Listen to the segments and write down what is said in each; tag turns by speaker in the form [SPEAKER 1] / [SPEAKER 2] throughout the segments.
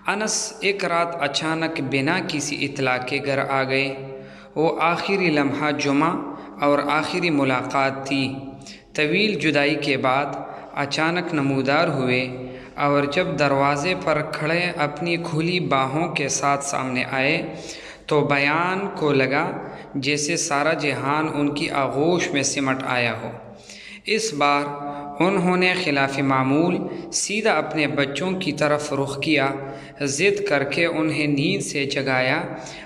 [SPEAKER 1] انس ایک رات اچانک بنا کسی اطلاع کے گھر آ گئے۔ وہ آخری لمحہ جمعہ اور آخری ملاقات تھی۔ طویل جدائی کے بعد اچانک نمودار ہوئے، اور جب دروازے پر کھڑے اپنی کھلی باہوں کے ساتھ سامنے آئے تو بیان کو لگا جیسے سارا جہان ان کی آغوش میں سمٹ آیا ہو۔ اس بار انہوں نے خلاف معمول سیدھا اپنے بچوں کی طرف رخ کیا، ضد کر کے انہیں نیند سے جگایا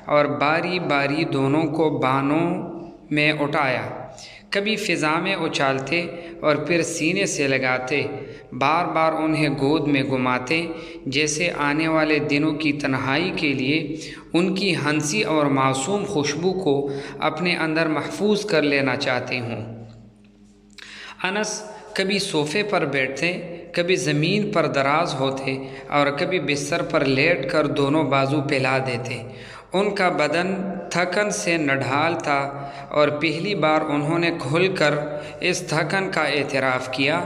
[SPEAKER 1] اور باری باری دونوں کو بانوں میں اٹھایا، کبھی فضا میں اچھالتے اور پھر سینے سے لگاتے، بار بار انہیں گود میں گھماتے، جیسے آنے والے دنوں کی تنہائی کے لیے ان کی ہنسی اور معصوم خوشبو کو اپنے اندر محفوظ کر لینا چاہتے ہوں۔ انس کبھی صوفے پر بیٹھتے، کبھی زمین پر دراز ہوتے اور کبھی بستر پر لیٹ کر دونوں بازو پھیلا دیتے۔ ان کا بدن تھکن سے نڈھال تھا، اور پہلی بار انہوں نے کھل کر اس تھکن کا اعتراف کیا۔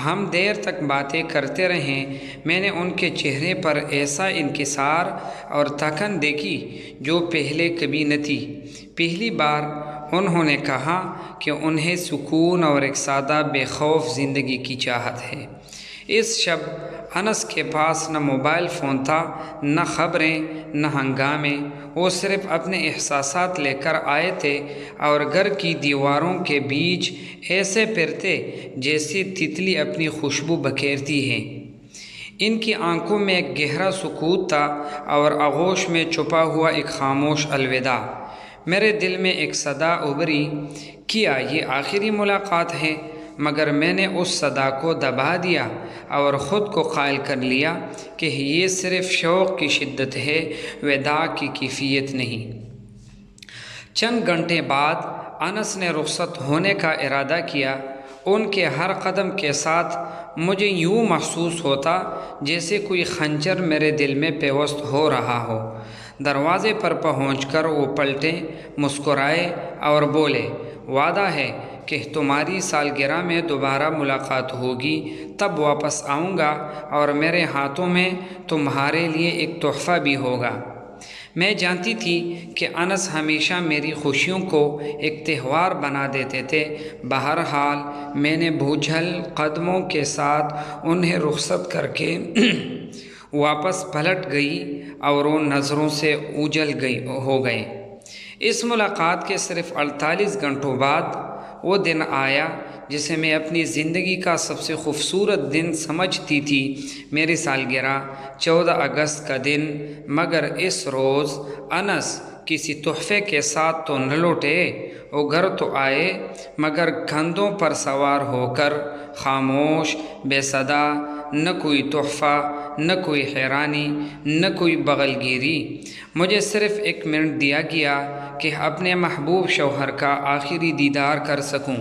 [SPEAKER 1] ہم دیر تک باتیں کرتے رہے۔ میں نے ان کے چہرے پر ایسا انکسار اور تھکن دیکھی جو پہلے کبھی نہ تھی۔ پہلی بار انہوں نے کہا کہ انہیں سکون اور ایک سادہ بے خوف زندگی کی چاہت ہے۔ اس شب انس کے پاس نہ موبائل فون تھا، نہ خبریں، نہ ہنگامے۔ وہ صرف اپنے احساسات لے کر آئے تھے، اور گھر کی دیواروں کے بیچ ایسے پھرتے جیسے تتلی اپنی خوشبو بکھیرتی ہے۔ ان کی آنکھوں میں ایک گہرا سکوت تھا، اور آغوش میں چھپا ہوا ایک خاموش الوداع۔ میرے دل میں ایک صدا ابھری، کیا یہ آخری ملاقات ہے؟ مگر میں نے اس صدا کو دبا دیا اور خود کو قائل کر لیا کہ یہ صرف شوق کی شدت ہے، وداع کی کیفیت نہیں۔ چند گھنٹے بعد انس نے رخصت ہونے کا ارادہ کیا۔ ان کے ہر قدم کے ساتھ مجھے یوں محسوس ہوتا جیسے کوئی خنجر میرے دل میں پیوست ہو رہا ہو۔ دروازے پر پہنچ کر وہ پلٹے، مسکرائے اور بولے، وعدہ ہے کہ تمہاری سالگرہ میں دوبارہ ملاقات ہوگی، تب واپس آؤں گا، اور میرے ہاتھوں میں تمہارے لیے ایک تحفہ بھی ہوگا۔ میں جانتی تھی کہ انس ہمیشہ میری خوشیوں کو ایک تہوار بنا دیتے تھے۔ بہرحال میں نے بوجھل قدموں کے ساتھ انہیں رخصت کر کے واپس پلٹ گئی، اور وہ نظروں سے اوجھل ہو گئے۔ اس ملاقات کے صرف 48 گھنٹوں بعد وہ دن آیا جسے میں اپنی زندگی کا سب سے خوبصورت دن سمجھتی تھی، میری سالگرہ، 14 اگست کا دن۔ مگر اس روز انس کسی تحفے کے ساتھ تو نہ لوٹے۔ وہ گھر تو آئے، مگر کندھوں پر سوار ہو کر، خاموش، بے صدا، نہ کوئی تحفہ، نہ کوئی حیرانی، نہ کوئی بغل گیری۔ مجھے صرف 1 منٹ دیا گیا کہ اپنے محبوب شوہر کا آخری دیدار کر سکوں۔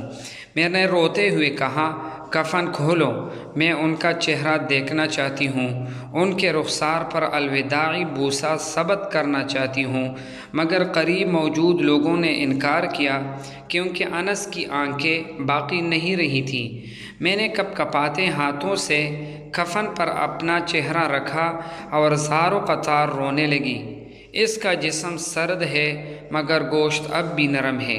[SPEAKER 1] میں نے روتے ہوئے کہا، کفن کھولو، میں ان کا چہرہ دیکھنا چاہتی ہوں، ان کے رخسار پر الوداعی بوسہ ثبت کرنا چاہتی ہوں۔ مگر قریب موجود لوگوں نے انکار کیا، کیونکہ انس کی آنکھیں باقی نہیں رہی تھیں۔ میں نے کپ کپاتے ہاتھوں سے کفن پر اپنا چہرہ رکھا اور زاروں قطار رونے لگی۔ اس کا جسم سرد ہے، مگر گوشت اب بھی نرم ہے۔